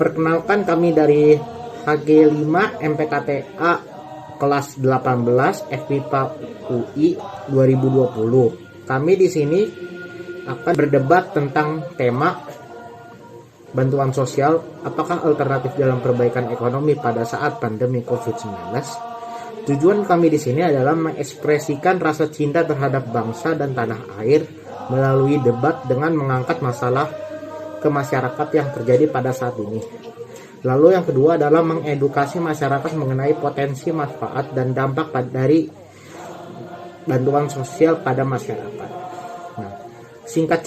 Perkenalkan, kami dari HG5 MPKTA kelas 18 FPIPA UI 2020. Kami di sini akan berdebat tentang tema bantuan sosial, apakah alternatif dalam perbaikan ekonomi pada saat pandemi COVID-19. Tujuan kami di sini adalah mengekspresikan rasa cinta terhadap bangsa dan tanah air melalui debat dengan mengangkat masalah ke masyarakat yang terjadi pada saat ini. Lalu yang kedua adalah mengedukasi masyarakat mengenai potensi, manfaat, dan dampak dari bantuan sosial pada masyarakat. Nah, singkat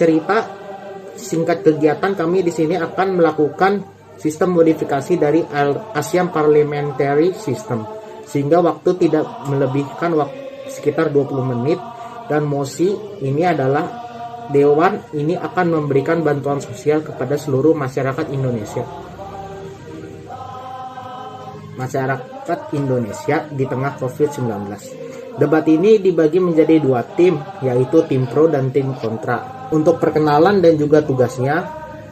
kegiatan, kami di sini akan melakukan sistem modifikasi dari ASEAN Parliamentary System, sehingga waktu tidak melebihkan sekitar 20 menit, dan mosi ini adalah Dewan ini akan memberikan bantuan sosial kepada seluruh masyarakat Indonesia di tengah COVID-19. Debat ini dibagi menjadi dua tim, yaitu tim pro dan tim kontra. Untuk perkenalan dan juga tugasnya,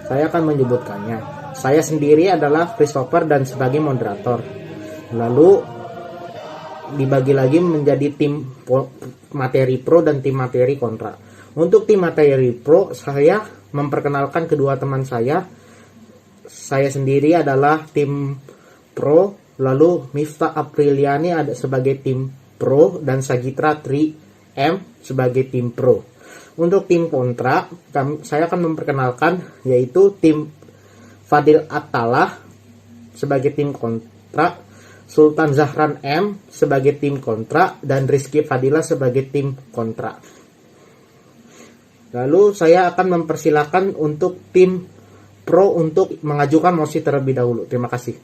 saya akan menyebutkannya. Saya sendiri adalah Christopher dan sebagai moderator. Lalu dibagi lagi menjadi tim materi pro dan tim materi kontra. Untuk tim materi pro, saya memperkenalkan kedua teman saya. Saya sendiri adalah tim pro, lalu Miftah Apriliani ada sebagai tim pro, dan Sagitra Tri M sebagai tim pro. Untuk tim kontra, saya akan memperkenalkan, yaitu tim Fadil Attalah sebagai tim kontra, Sultan Zahran M sebagai tim kontra, dan Rizky Fadila sebagai tim kontra. Lalu saya akan mempersilahkan untuk tim pro untuk mengajukan mosi terlebih dahulu. Terima kasih.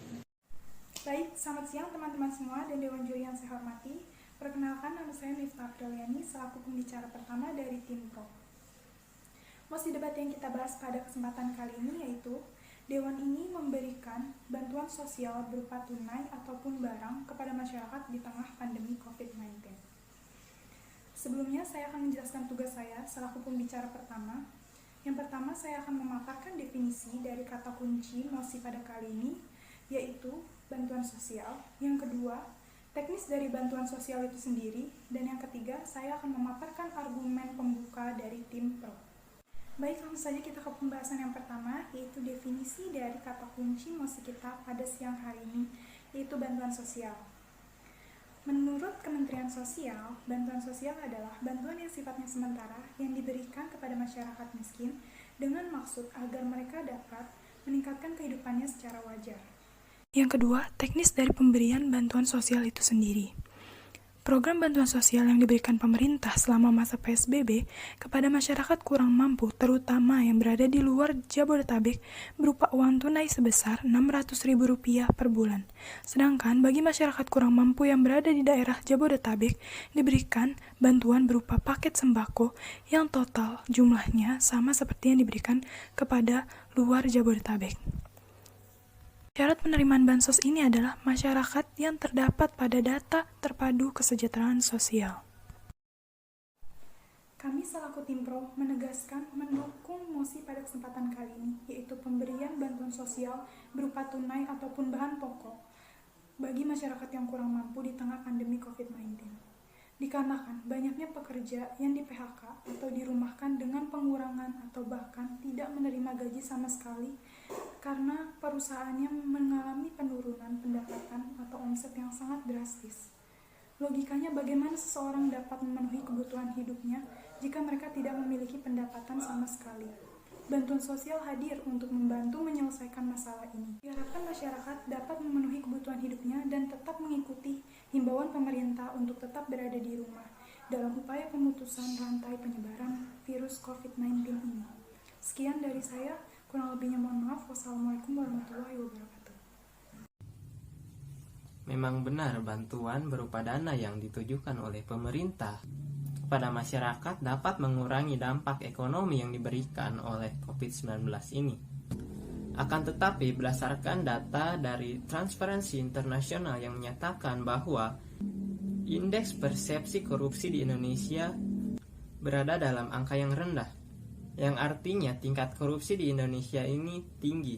Baik, selamat siang teman-teman semua dan Dewan Juri yang saya hormati. Perkenalkan, nama saya Miftah Apriliani selaku pembicara pertama dari tim pro. Mosi debat yang kita bahas pada kesempatan kali ini yaitu Dewan ini memberikan bantuan sosial berupa tunai ataupun barang kepada masyarakat di tengah pandemi COVID-19. Sebelumnya, saya akan menjelaskan tugas saya selaku pembicara pertama. Yang pertama, saya akan memaparkan definisi dari kata kunci mosi pada kali ini, yaitu bantuan sosial. Yang kedua, teknis dari bantuan sosial itu sendiri. Dan yang ketiga, saya akan memaparkan argumen pembuka dari tim pro. Baik, langsung saja kita ke pembahasan yang pertama, yaitu definisi dari kata kunci mosi kita pada siang hari ini, yaitu bantuan sosial. Menurut Kementerian Sosial, bantuan sosial adalah bantuan yang sifatnya sementara yang diberikan kepada masyarakat miskin dengan maksud agar mereka dapat meningkatkan kehidupannya secara wajar. Yang kedua, teknis dari pemberian bantuan sosial itu sendiri. Program bantuan sosial yang diberikan pemerintah selama masa PSBB kepada masyarakat kurang mampu, terutama yang berada di luar Jabodetabek, berupa uang tunai sebesar Rp600.000 per bulan. Sedangkan bagi masyarakat kurang mampu yang berada di daerah Jabodetabek, diberikan bantuan berupa paket sembako yang total jumlahnya sama seperti yang diberikan kepada luar Jabodetabek. Syarat penerimaan bansos ini adalah masyarakat yang terdapat pada data terpadu kesejahteraan sosial. Kami selaku tim pro menegaskan mendukung mosi pada kesempatan kali ini, yaitu pemberian bantuan sosial berupa tunai ataupun bahan pokok bagi masyarakat yang kurang mampu di tengah pandemi COVID-19. Dikarenakan banyaknya pekerja yang di-PHK atau dirumahkan dengan pengurangan atau bahkan tidak menerima gaji sama sekali karena perusahaannya mengalami penurunan pendapatan atau omset yang sangat drastis. Logikanya, bagaimana seseorang dapat memenuhi kebutuhan hidupnya jika mereka tidak memiliki pendapatan sama sekali? Bantuan sosial hadir untuk membantu menyelesaikan masalah ini. Diharapkan masyarakat dapat memenuhi kebutuhan hidupnya dan tetap mengikuti himbauan pemerintah untuk tetap berada di rumah dalam upaya pemutusan rantai penyebaran virus COVID-19 ini. Sekian dari saya, kurang lebihnya mohon maaf. Wassalamualaikum warahmatullahi wabarakatuh. Memang benar, bantuan berupa dana yang ditujukan oleh pemerintah kepada masyarakat dapat mengurangi dampak ekonomi yang diberikan oleh COVID-19 ini. Akan tetapi, berdasarkan data dari Transparency International yang menyatakan bahwa indeks persepsi korupsi di Indonesia berada dalam angka yang rendah, yang artinya tingkat korupsi di Indonesia ini tinggi.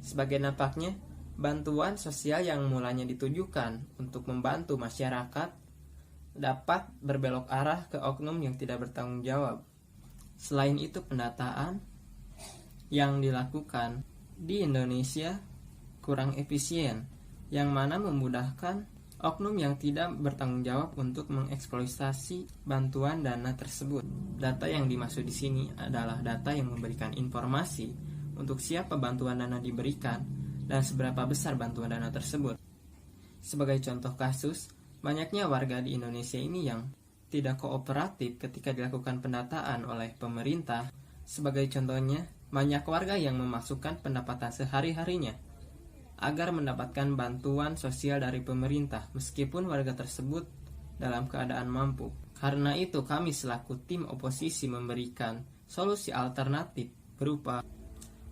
Sebagai nampaknya, bantuan sosial yang mulanya ditujukan untuk membantu masyarakat dapat berbelok arah ke oknum yang tidak bertanggung jawab. Selain itu, pendataan yang dilakukan di Indonesia kurang efisien, yang mana memudahkan oknum yang tidak bertanggung jawab untuk mengeksploitasi bantuan dana tersebut. Data yang dimaksud di sini adalah data yang memberikan informasi untuk siapa bantuan dana diberikan dan seberapa besar bantuan dana tersebut. Sebagai contoh kasus, banyaknya warga di Indonesia ini yang tidak kooperatif ketika dilakukan pendataan oleh pemerintah. Sebagai contohnya, banyak warga yang memasukkan pendapatan sehari-harinya agar mendapatkan bantuan sosial dari pemerintah, meskipun warga tersebut dalam keadaan mampu. Karena itu, kami selaku tim oposisi memberikan solusi alternatif berupa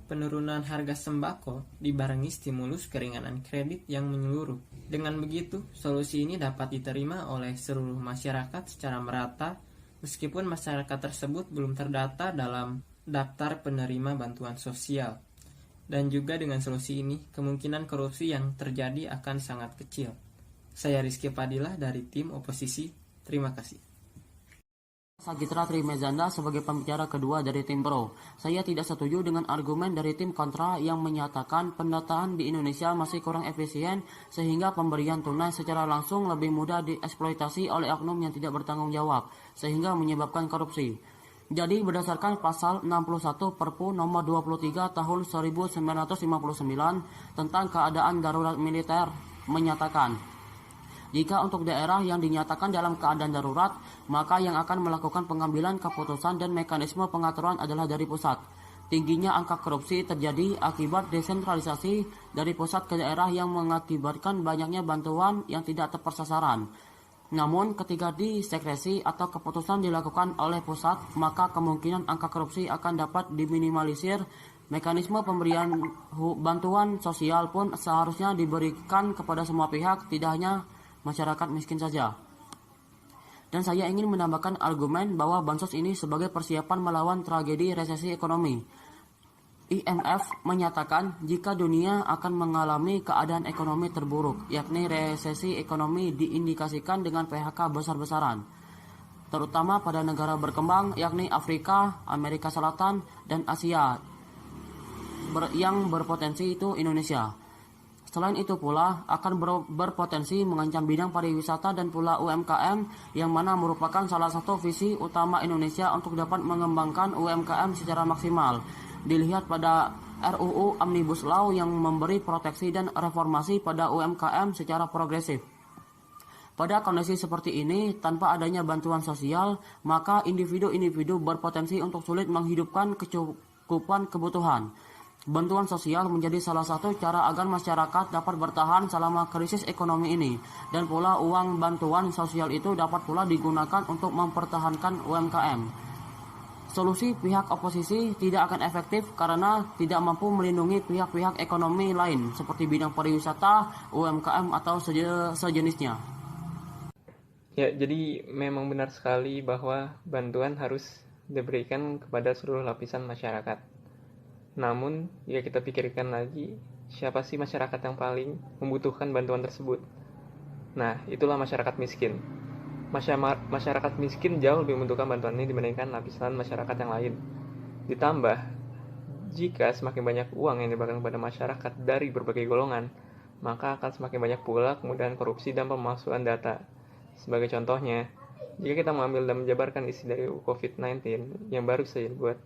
penurunan harga sembako dibarengi stimulus keringanan kredit yang menyeluruh. Dengan begitu, solusi ini dapat diterima oleh seluruh masyarakat secara merata, meskipun masyarakat tersebut belum terdata dalam daftar penerima bantuan sosial. Dan juga dengan solusi ini, kemungkinan korupsi yang terjadi akan sangat kecil. Saya Rizky Fadilah dari tim oposisi. Terima kasih. Sagitra Trimezanda sebagai pembicara kedua dari tim pro. Saya tidak setuju dengan argumen dari tim kontra yang menyatakan pendataan di Indonesia masih kurang efisien sehingga pemberian tunai secara langsung lebih mudah dieksploitasi oleh oknum yang tidak bertanggung jawab sehingga menyebabkan korupsi. Jadi berdasarkan pasal 61 Perpu nomor 23 tahun 1959 tentang keadaan darurat militer menyatakan, jika untuk daerah yang dinyatakan dalam keadaan darurat, maka yang akan melakukan pengambilan keputusan dan mekanisme pengaturan adalah dari pusat. Tingginya angka korupsi terjadi akibat desentralisasi dari pusat ke daerah yang mengakibatkan banyaknya bantuan yang tidak tepat sasaran. Namun ketika disekresi atau keputusan dilakukan oleh pusat, maka kemungkinan angka korupsi akan dapat diminimalisir. Mekanisme pemberian bantuan sosial pun seharusnya diberikan kepada semua pihak, tidak hanya masyarakat miskin saja. Dan saya ingin menambahkan argumen bahwa bansos ini sebagai persiapan melawan tragedi resesi ekonomi. IMF menyatakan jika dunia akan mengalami keadaan ekonomi terburuk, yakni resesi ekonomi diindikasikan dengan PHK besar-besaran, terutama pada negara berkembang yakni Afrika, Amerika Selatan, dan Asia yang berpotensi itu Indonesia. Selain itu pula akan berpotensi mengancam bidang pariwisata dan pula UMKM yang mana merupakan salah satu visi utama Indonesia untuk dapat mengembangkan UMKM secara maksimal. Dilihat pada RUU Omnibus Law yang memberi proteksi dan reformasi pada UMKM secara progresif. Pada kondisi seperti ini, tanpa adanya bantuan sosial, maka individu-individu berpotensi untuk sulit menghidupkan kecukupan kebutuhan. Bantuan sosial menjadi salah satu cara agar masyarakat dapat bertahan selama krisis ekonomi ini. Dan pula uang bantuan sosial itu dapat pula digunakan untuk mempertahankan UMKM. Solusi pihak oposisi tidak akan efektif karena tidak mampu melindungi pihak-pihak ekonomi lain seperti bidang pariwisata, UMKM atau sejenisnya. Ya, jadi memang benar sekali bahwa bantuan harus diberikan kepada seluruh lapisan masyarakat. Namun, jika kita pikirkan lagi, siapa sih masyarakat yang paling membutuhkan bantuan tersebut? Nah, itulah masyarakat miskin. Masyarakat miskin jauh lebih membutuhkan bantuan ini dibandingkan lapisan masyarakat yang lain. Ditambah, jika semakin banyak uang yang diberikan kepada masyarakat dari berbagai golongan, maka akan semakin banyak pula kemudahan korupsi dan pemalsuan data. Sebagai contohnya, jika kita mengambil dan menjabarkan isi dari COVID-19 yang baru saja dibuat,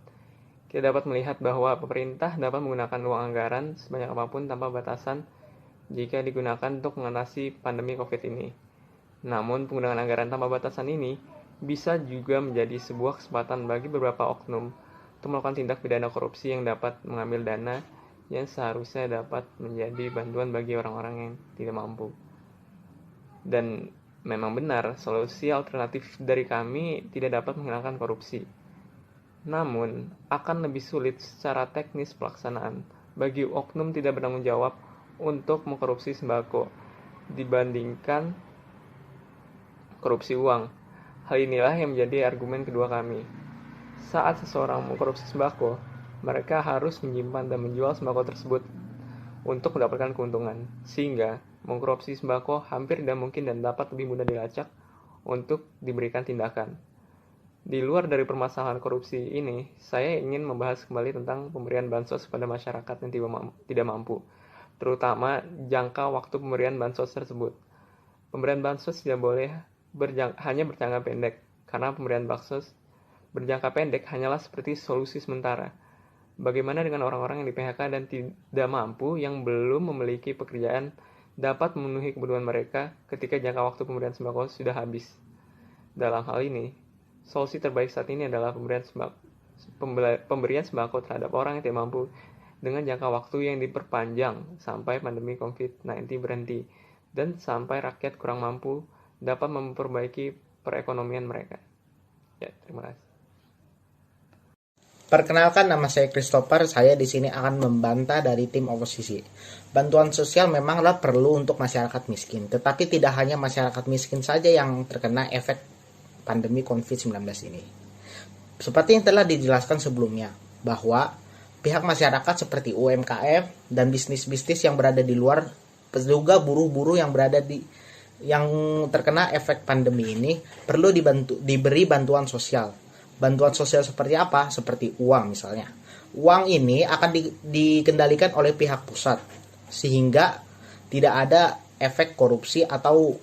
kita dapat melihat bahwa pemerintah dapat menggunakan uang anggaran sebanyak apapun tanpa batasan jika digunakan untuk mengatasi pandemi COVID ini. Namun, penggunaan anggaran tanpa batasan ini bisa juga menjadi sebuah kesempatan bagi beberapa oknum untuk melakukan tindak pidana korupsi yang dapat mengambil dana yang seharusnya dapat menjadi bantuan bagi orang-orang yang tidak mampu. Dan memang benar, solusi alternatif dari kami tidak dapat menghilangkan korupsi. Namun, akan lebih sulit secara teknis pelaksanaan bagi oknum tidak bertanggung jawab untuk mengkorupsi sembako dibandingkan korupsi uang. Hal inilah yang menjadi argumen kedua kami. Saat seseorang mengkorupsi sembako, mereka harus menyimpan dan menjual sembako tersebut. untuk mendapatkan keuntungan, sehingga mengkorupsi sembako hampir tidak mungkin dan dapat lebih mudah dilacak untuk diberikan tindakan. Di luar dari permasalahan korupsi ini, saya ingin membahas kembali tentang pemberian bansos kepada masyarakat yang tidak mampu, terutama jangka waktu pemberian bansos tersebut. Pemberian bansos tidak boleh hanya berjangka pendek, karena pemberian bansos berjangka pendek hanyalah seperti solusi sementara. Bagaimana dengan orang-orang yang di PHK dan tidak mampu yang belum memiliki pekerjaan dapat memenuhi kebutuhan mereka ketika jangka waktu pemberian sembako sudah habis? Dalam hal ini, solusi terbaik saat ini adalah pemberian sembako terhadap orang yang tidak mampu dengan jangka waktu yang diperpanjang sampai pandemi COVID-19 berhenti dan sampai rakyat kurang mampu dapat memperbaiki perekonomian mereka. Ya, terima kasih. Perkenalkan, nama saya Christopher. Saya di sini akan membantah dari tim oposisi. Bantuan sosial memanglah perlu untuk masyarakat miskin, tetapi tidak hanya masyarakat miskin saja yang terkena efek pandemi COVID-19 ini. Seperti yang telah dijelaskan sebelumnya, bahwa pihak masyarakat seperti UMKM dan bisnis-bisnis yang berada di luar, juga buruh-buruh yang terkena efek pandemi ini perlu diberi bantuan sosial. Bantuan sosial seperti apa? Seperti uang misalnya. Uang ini akan dikendalikan oleh pihak pusat, sehingga tidak ada efek korupsi atau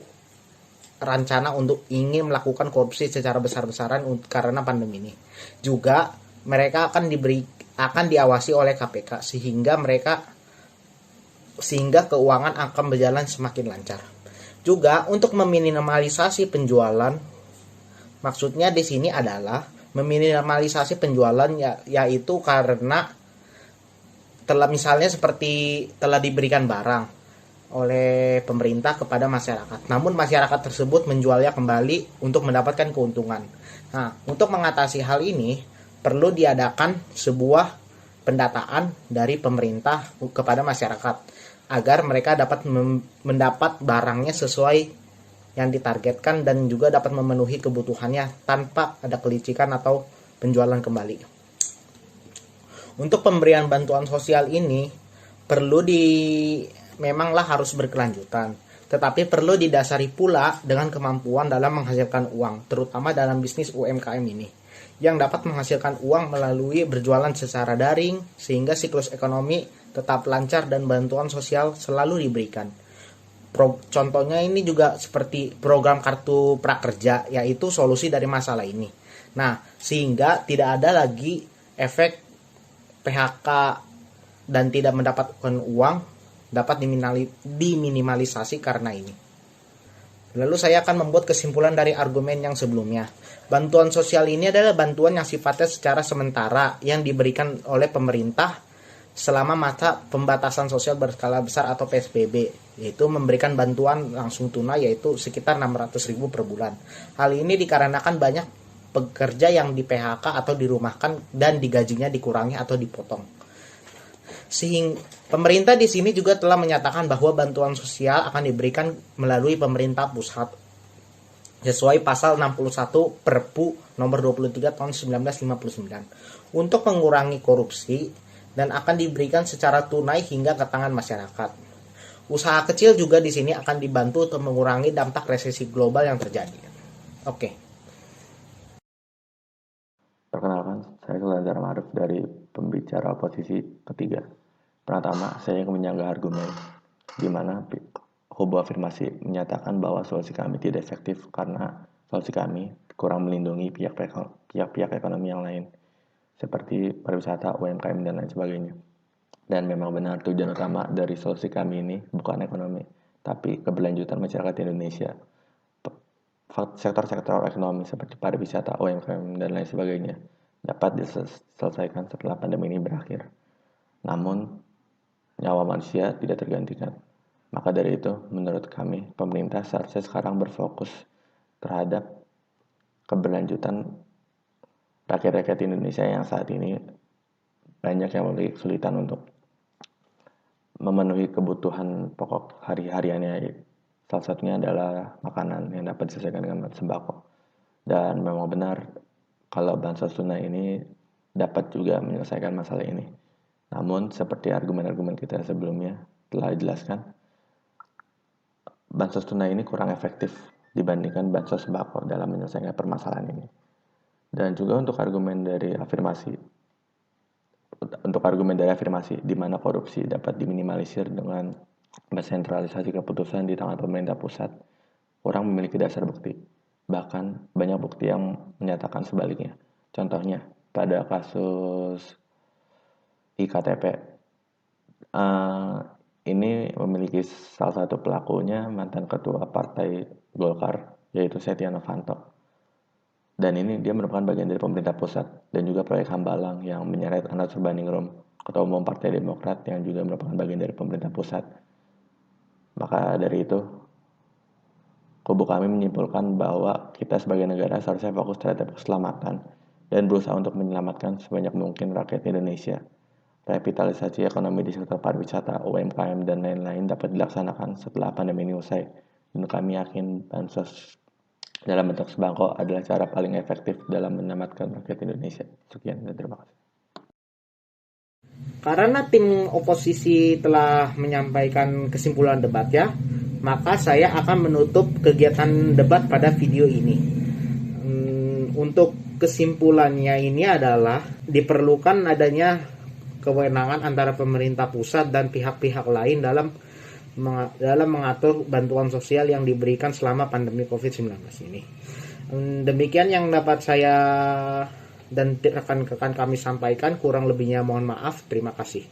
rencana untuk ingin melakukan korupsi secara besar-besaran karena pandemi ini. Juga mereka akan diawasi oleh KPK sehingga keuangan akan berjalan semakin lancar. Juga untuk meminimalisasi penjualan, maksudnya di sini adalah meminimalisasi penjualan yaitu karena misalnya seperti telah diberikan barang oleh pemerintah kepada masyarakat, namun masyarakat tersebut menjualnya kembali untuk mendapatkan keuntungan. Nah, untuk mengatasi hal ini perlu diadakan sebuah pendataan dari pemerintah kepada masyarakat agar mereka dapat mendapat barangnya sesuai yang ditargetkan dan juga dapat memenuhi kebutuhannya tanpa ada kelicikan atau penjualan kembali. Untuk pemberian bantuan sosial ini memanglah harus berkelanjutan, tetapi perlu didasari pula dengan kemampuan dalam menghasilkan uang, terutama dalam bisnis UMKM ini, yang dapat menghasilkan uang melalui berjualan secara daring sehingga siklus ekonomi tetap lancar dan bantuan sosial selalu diberikan. Contohnya ini juga seperti program kartu prakerja, yaitu solusi dari masalah ini. Nah, sehingga tidak ada lagi efek PHK dan tidak mendapatkan uang dapat diminimalisasi karena ini. Lalu saya akan membuat kesimpulan dari argumen yang sebelumnya. Bantuan sosial ini adalah bantuan yang sifatnya secara sementara yang diberikan oleh pemerintah selama masa pembatasan sosial berskala besar atau PSBB, yaitu memberikan bantuan langsung tunai yaitu sekitar 600.000 per bulan. Hal ini dikarenakan banyak pekerja yang di PHK atau dirumahkan dan digajinya dikurangi atau dipotong. Sehingga pemerintah di sini juga telah menyatakan bahwa bantuan sosial akan diberikan melalui pemerintah pusat sesuai pasal 61 Perpu nomor 23 tahun 1959 untuk mengurangi korupsi dan akan diberikan secara tunai hingga ke tangan masyarakat. Usaha kecil juga di sini akan dibantu untuk mengurangi dampak resesi global yang terjadi. Oke. Perkenalkan, saya Sulandar Marif dari pembicara oposisi ketiga. Pertama, saya ingin menyanggah argumen di mana Kubu Afirmasi menyatakan bahwa solusi kami tidak efektif karena solusi kami kurang melindungi pihak-pihak ekonomi yang lain, seperti pariwisata, UMKM, dan lain sebagainya. Dan memang benar tujuan utama dari solusi kami ini bukan ekonomi, tapi keberlanjutan masyarakat Indonesia. Sektor-sektor ekonomi seperti pariwisata, UMKM, dan lain sebagainya dapat diselesaikan setelah pandemi ini berakhir. Namun, nyawa manusia tidak tergantikan. Maka dari itu, menurut kami, pemerintah seharusnya sekarang berfokus terhadap keberlanjutan rakyat-rakyat Indonesia yang saat ini banyak yang memiliki kesulitan untuk memenuhi kebutuhan pokok hari-hariannya. Salah satunya adalah makanan yang dapat diselesaikan dengan sembako. Dan memang benar kalau bansos tunai ini dapat juga menyelesaikan masalah ini. Namun seperti argumen-argumen kita sebelumnya, telah dijelaskan, bansos tunai ini kurang efektif dibandingkan bansos sembako dalam menyelesaikan permasalahan ini. Dan juga untuk argumen dari afirmasi, di mana korupsi dapat diminimalisir dengan mensentralisasi keputusan di tangan pemerintah pusat, kurang memiliki dasar bukti. Bahkan banyak bukti yang menyatakan sebaliknya. Contohnya pada kasus IKTP, ini memiliki salah satu pelakunya mantan ketua partai Golkar, yaitu Setia Novanto. Dan ini dia merupakan bagian dari pemerintah pusat, dan juga proyek Hambalang yang menyeret Anas Urbaningrum, ketua umum Partai Demokrat yang juga merupakan bagian dari pemerintah pusat. Maka dari itu, kubu kami menyimpulkan bahwa kita sebagai negara seharusnya fokus terhadap keselamatan dan berusaha untuk menyelamatkan sebanyak mungkin rakyat Indonesia. Revitalisasi ekonomi di sektor pariwisata, UMKM, dan lain-lain dapat dilaksanakan setelah pandemi ini usai. Dan kami yakin bansos dalam bentuk sembako adalah cara paling efektif dalam menyelamatkan rakyat Indonesia. Sekian dan terima kasih. Karena tim oposisi telah menyampaikan kesimpulan debat ya, maka saya akan menutup kegiatan debat pada video ini. Untuk kesimpulannya ini adalah diperlukan adanya kewenangan antara pemerintah pusat dan pihak-pihak lain dalam mengatur bantuan sosial yang diberikan selama pandemi COVID-19 ini. Demikian yang dapat saya dan rekan-rekan kami sampaikan, kurang lebihnya mohon maaf. Terima kasih.